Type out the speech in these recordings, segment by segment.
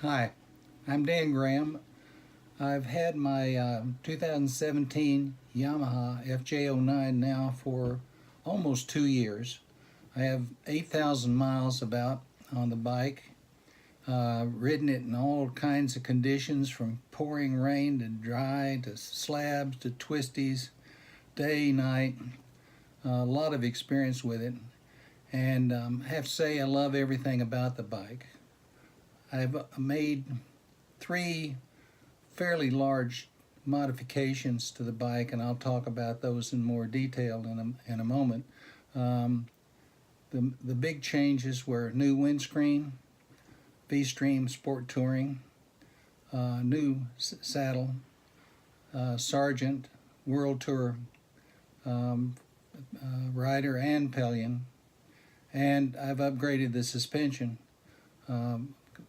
Hi, I'm Dan Graham. I've had my 2017 Yamaha FJ-09 now for almost 2 years. I have 8,000 miles about on the bike. Ridden it in all kinds of conditions, from pouring rain to dry to slabs to twisties, day, night. A lot of experience with it, and I have to say I love everything about the bike. I've made 3 fairly large modifications to the bike, and I'll talk about those in more detail in a moment. The big changes were new windscreen, V-Stream Sport Touring, new saddle, Sargent World Tour rider and pillion, and I've upgraded the suspension.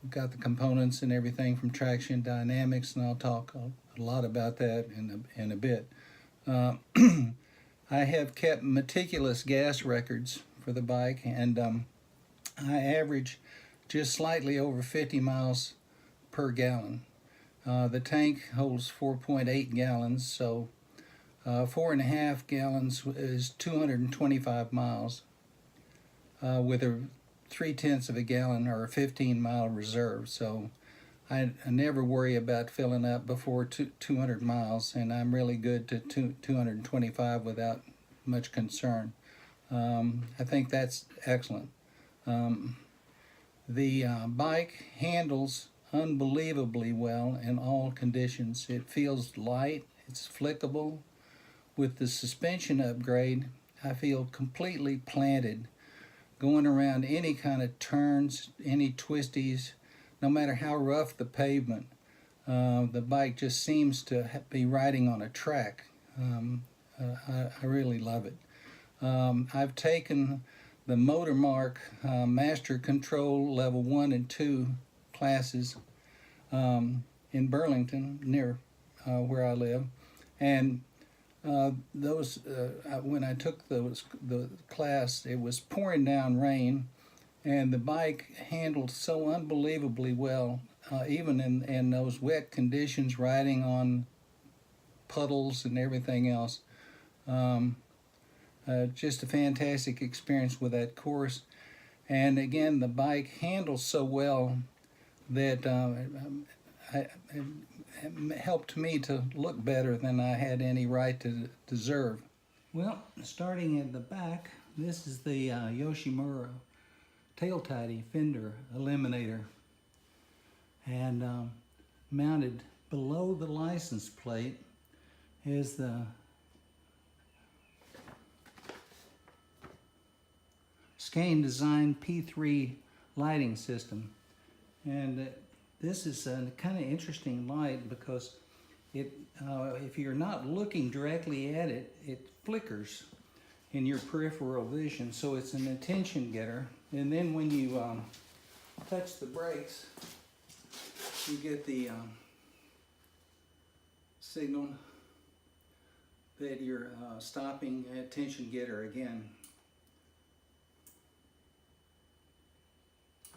Got the components and everything from Traction Dynamics, and I'll talk a lot about that in a bit. I have kept meticulous gas records for the bike, and I average just slightly over 50 miles per gallon. The tank holds 4.8 gallons, so 4.5 gallons is 225 miles with a 3/10 of a gallon or a 15-mile reserve. So I never worry about filling up before 200 miles, and I'm really good to 225 without much concern. I think that's excellent. The bike handles unbelievably well in all conditions. It feels light, it's flickable. With the suspension upgrade, I feel completely planted, going around any kind of turns, any twisties, no matter how rough the pavement. The bike just seems to be riding on a track. I really love it. I've taken the Motormark Master Control Level 1 and 2 classes in Burlington, near where I live, and when I took the class, it was pouring down rain, and the bike handled so unbelievably well, even in those wet conditions, riding on puddles and everything else. Just a fantastic experience with that course. And again, the bike handles so well that it helped me to look better than I had any right to deserve. Well, starting at the back, this is the Yoshimura tail tidy Fender Eliminator, and mounted below the license plate is the Skane Design P3 lighting system. And this is a kind of interesting light because if you're not looking directly at it, it flickers in your peripheral vision, so it's an attention getter. And then when you touch the brakes, you get the signal that you're stopping, attention getter again.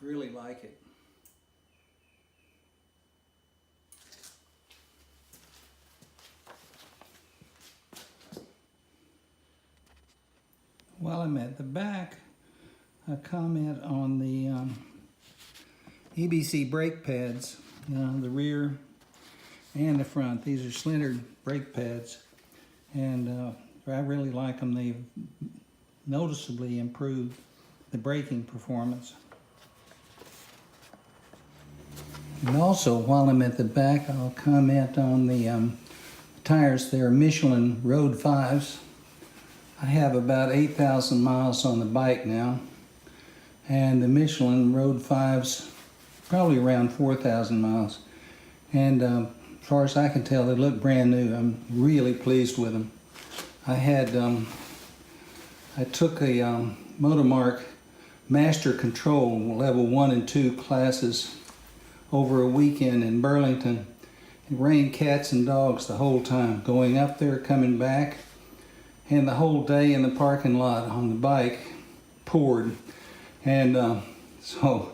Really like it. While I'm at the back, a comment on the EBC brake pads, the rear and the front. These are splintered brake pads, and I really like them. They've noticeably improved the braking performance. And also, while I'm at the back, I'll comment on the tires. They're Michelin Road 5s. I have about 8,000 miles on the bike now, and the Michelin Road 5s probably around 4,000 miles. And as far as I can tell, they look brand new. I'm really pleased with them. I took a Motomark Master Control Level 1 and 2 classes over a weekend in Burlington. It rained cats and dogs the whole time, going up there, coming back, and the whole day in the parking lot on the bike poured. And so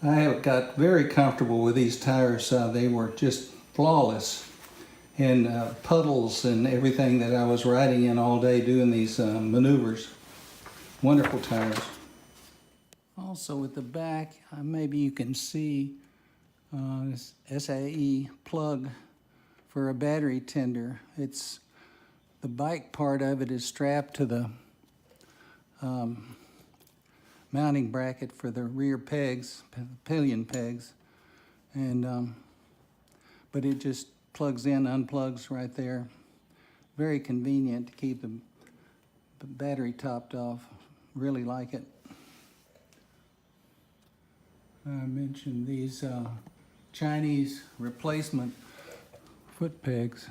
I got very comfortable with these tires. They were just flawless. And puddles and everything that I was riding in all day doing these maneuvers. Wonderful tires. Also at the back, maybe you can see this SAE plug for a battery tender. It's the bike part of it is strapped to the mounting bracket for the rear pegs, pillion pegs, and but it just plugs in, unplugs right there. Very convenient to keep the battery topped off. Really like it. I mentioned these Chinese replacement foot pegs.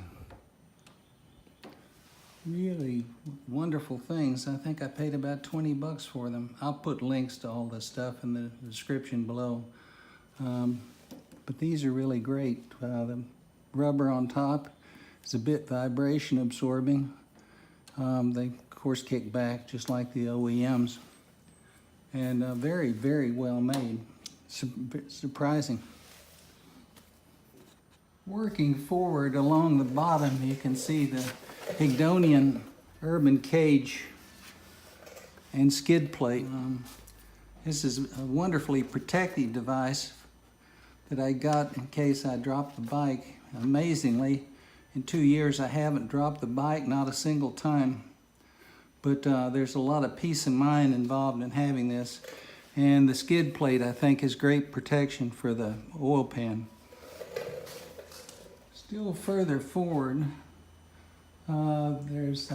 Really wonderful things. I think I paid about 20 bucks for them. I'll put links to all this stuff in the description below. But these are really great. The rubber on top is a bit vibration absorbing. They of course kick back just like the OEMs. And very, very well made. Surprising. Working forward along the bottom, you can see the Higdonian urban cage and skid plate. This is a wonderfully protective device that I got in case I dropped the bike. Amazingly, in 2 years I haven't dropped the bike, not a single time. But there's a lot of peace of mind involved in having this. And the skid plate, I think, is great protection for the oil pan. Still further forward, there's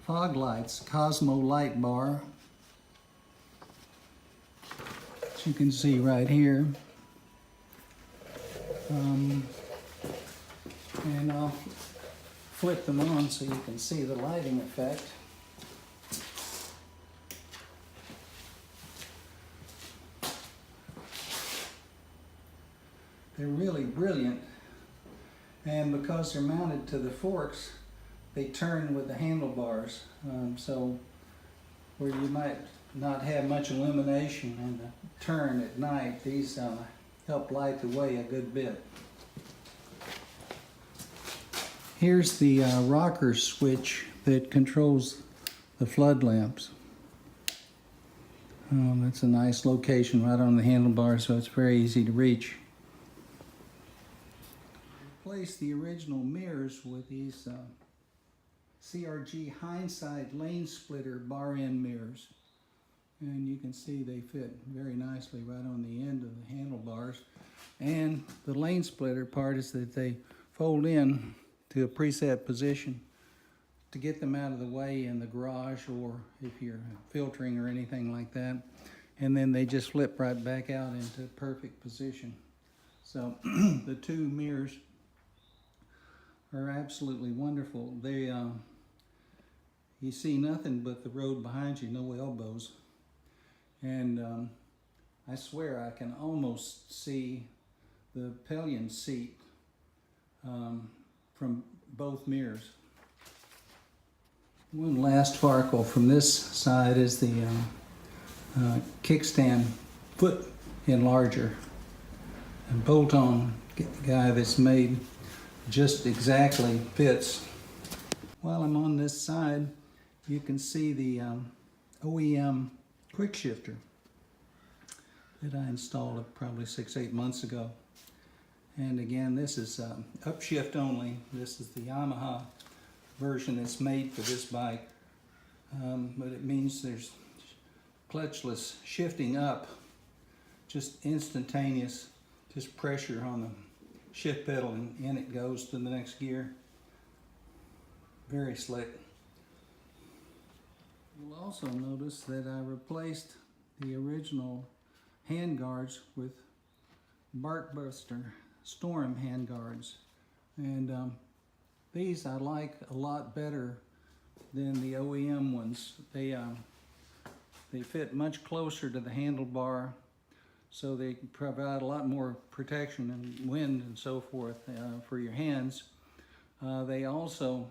fog lights, Cosmo light bar, as you can see right here. And I'll flip them on so you can see the lighting effect. They're really brilliant, and because they're mounted to the forks, they turn with the handlebars, so where you might not have much illumination and a turn at night, these help light the way a good bit. Here's the rocker switch that controls the flood lamps. It's a nice location right on the handlebar, so it's very easy to reach. Replace the original mirrors with these CRG hindsight lane splitter bar end mirrors, and you can see they fit very nicely right on the end of the handlebars. And the lane splitter part is that they fold in to a preset position to get them out of the way in the garage or if you're filtering or anything like that, and then they just flip right back out into perfect position. So the two mirrors are absolutely wonderful. They, you see nothing but the road behind you, no elbows. And I swear I can almost see the pillion seat from both mirrors. One last article from this side is the Kickstand foot enlarger. A bolt-on guy that's made just exactly fits. While I'm on this side, you can see the OEM quick shifter that I installed probably 6-8 months ago. And again, this is upshift only. This is the Yamaha version that's made for this bike. But it means there's clutchless shifting up, just instantaneous, just pressure on the shift pedal and in it goes to the next gear. Very slick. You'll also notice that I replaced the original handguards with Barkbuster Storm handguards, and these I like a lot better than the OEM ones. They fit much closer to the handlebar, so they provide a lot more protection and wind and so forth for your hands. They also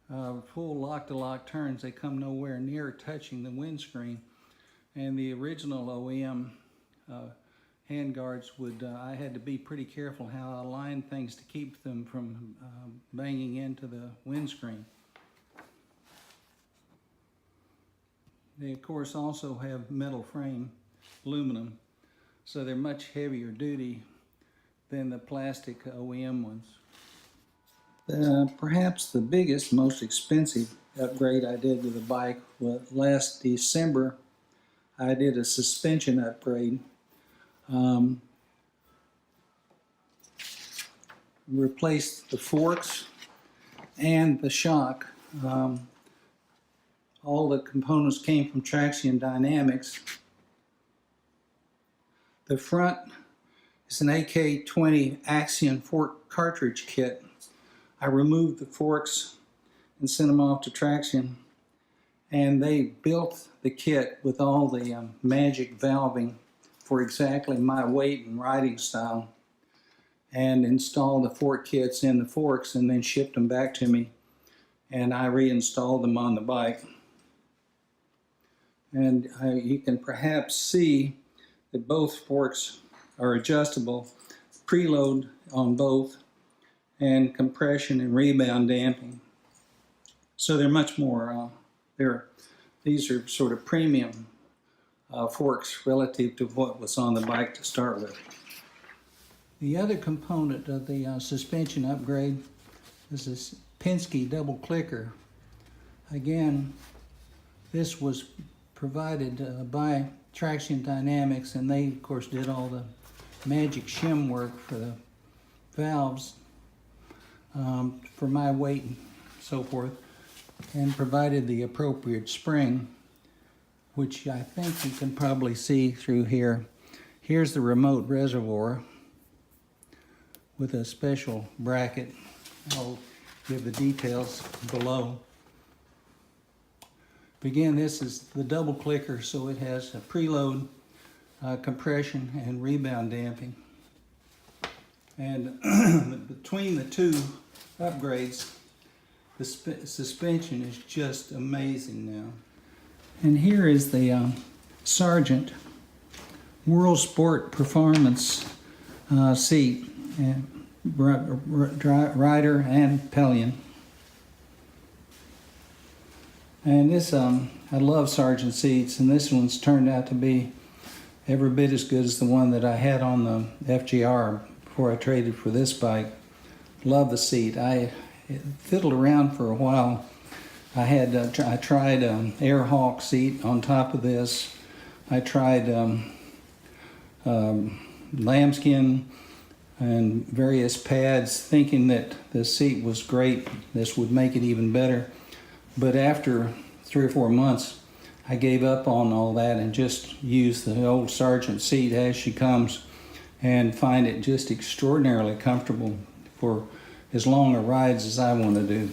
full lock-to-lock turns. They come nowhere near touching the windscreen. And the original OEM handguards I had to be pretty careful how I aligned things to keep them from banging into the windscreen. They of course also have metal frame, aluminum, so they're much heavier duty than the plastic OEM ones. Perhaps the biggest, most expensive upgrade I did to the bike was last December. I did a suspension upgrade. Replaced the forks and the shock. All the components came from Traction Dynamics. The front is an AK-20 Axxion Fork Cartridge Kit. I removed the forks and sent them off to Traction, and they built the kit with all the magic valving for exactly my weight and riding style, and installed the fork kits in the forks and then shipped them back to me, and I reinstalled them on the bike. And you can perhaps see that both forks are adjustable, preload on both, and compression and rebound damping. So they're much more, these are sort of premium forks relative to what was on the bike to start with. The other component of the suspension upgrade is this Penske double clicker. Again, this was provided by Traction Dynamics, and they of course did all the magic shim work for the valves for my weight and so forth, and provided the appropriate spring, which I think you can probably see through here. Here's the remote reservoir with a special bracket. I'll give the details below. Again, this is the double clicker, so it has a preload, compression, and rebound damping. And between the two upgrades, the suspension is just amazing now. And here is the Sargent World Sport Performance seat, rider and pillion. And this, I love Sargent seats, and this one's turned out to be every bit as good as the one that I had on the FGR before I traded for this bike. Love the seat. I fiddled around for a while. I tried Airhawk seat on top of this. I tried lambskin and various pads, thinking that the seat was great. This would make it even better. But after 3 or 4 months, I gave up on all that and just used the old Sargent seat as she comes, and find it just extraordinarily comfortable for as long a rides as I want to do.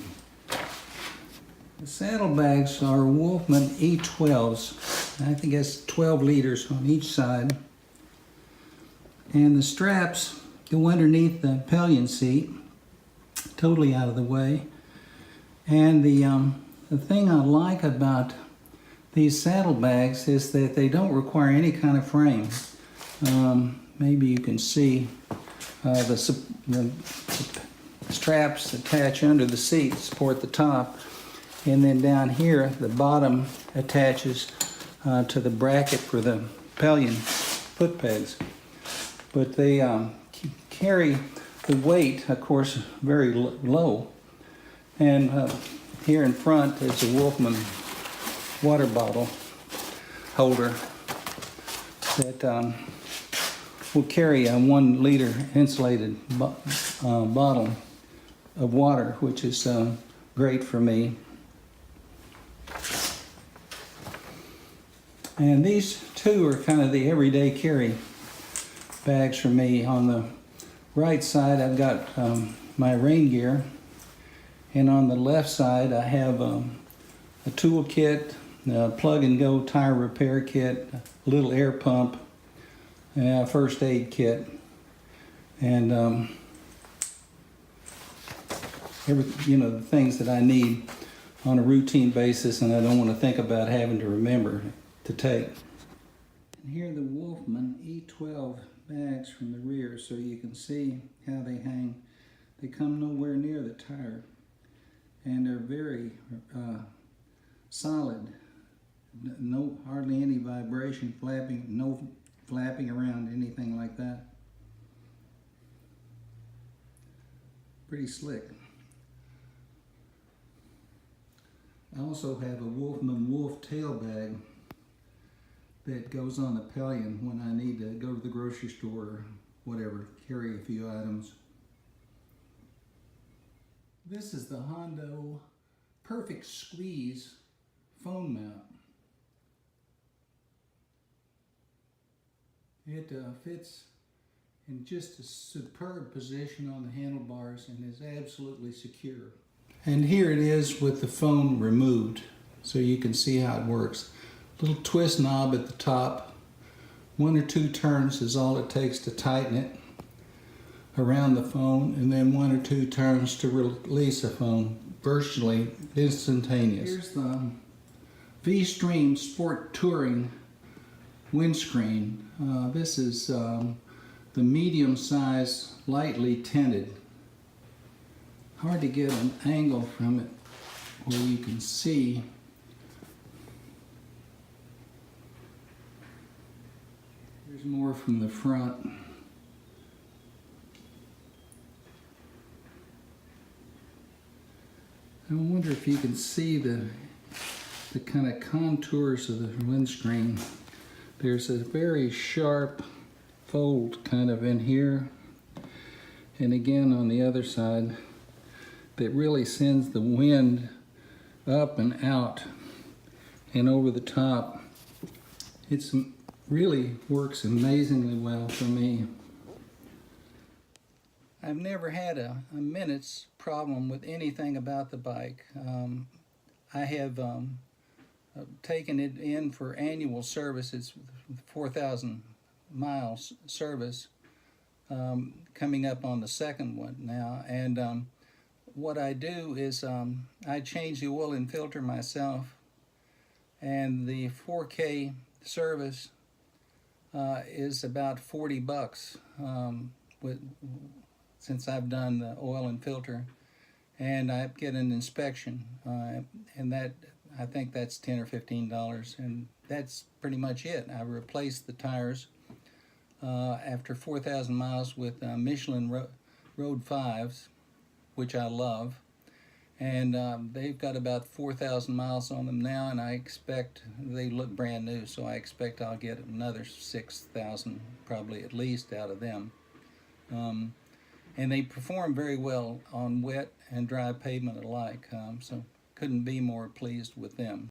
The saddlebags are Wolfman E12s. I think that's 12 liters on each side. And the straps go underneath the pillion seat, totally out of the way. And the thing I like about these saddlebags is that they don't require any kind of frame. Maybe you can see the straps attach under the seat, support the top, and then down here the bottom attaches to the bracket for the pillion foot pegs. But they carry the weight, of course, very low. And here in front is a Wolfman water bottle holder that will carry a 1 liter insulated bottle of water, which is great for me. And these two are kind of the everyday carry bags for me. On the right side I've got my rain gear, and on the left side I have a tool kit, a plug and go tire repair kit, a little air pump, a first aid kit, and the things that I need on a routine basis, and I don't want to think about having to remember to take. And here are the Wolfman E12 bags from the rear, so you can see how they hang. They come nowhere near the tire, and they're very solid. No, hardly any vibration, flapping, no flapping around, anything like that. Pretty slick. I also have a Wolfman Wolf tail bag that goes on the pillion when I need to go to the grocery store or whatever, carry a few items. This is the Hondo Perfect Squeeze phone mount. It fits in just a superb position on the handlebars and is absolutely secure. And here it is with the phone removed, so you can see how it works. Little twist knob at the top. 1 or 2 turns is all it takes to tighten it around the phone, and then 1 or 2 turns to release the phone. Virtually instantaneous. Here's the V-Stream Sport Touring windscreen. This is the medium size, lightly tinted. Hard to get an angle from it where you can see. Here's more from the front. I wonder if you can see the kind of contours of the windscreen. There's a very sharp fold kind of in here, and again on the other side, that really sends the wind up and out and over the top. It really works amazingly well for me. I've never had a minute's problem with anything about the bike. I have taken it in for annual service. It's 4,000 miles service, coming up on the 2nd one now. And what I do is I change the oil and filter myself, and the 4K service is about $40 since I've done the oil and filter, and I get an inspection, and that I think that's $10 or $15, and that's pretty much it. I replaced the tires after 4,000 miles with Michelin Road 5s, which I love, and they've got about 4,000 miles on them now, and I expect they look brand new, so I expect I'll get another 6,000 probably at least out of them. And they perform very well on wet and dry pavement alike, so couldn't be more pleased with them.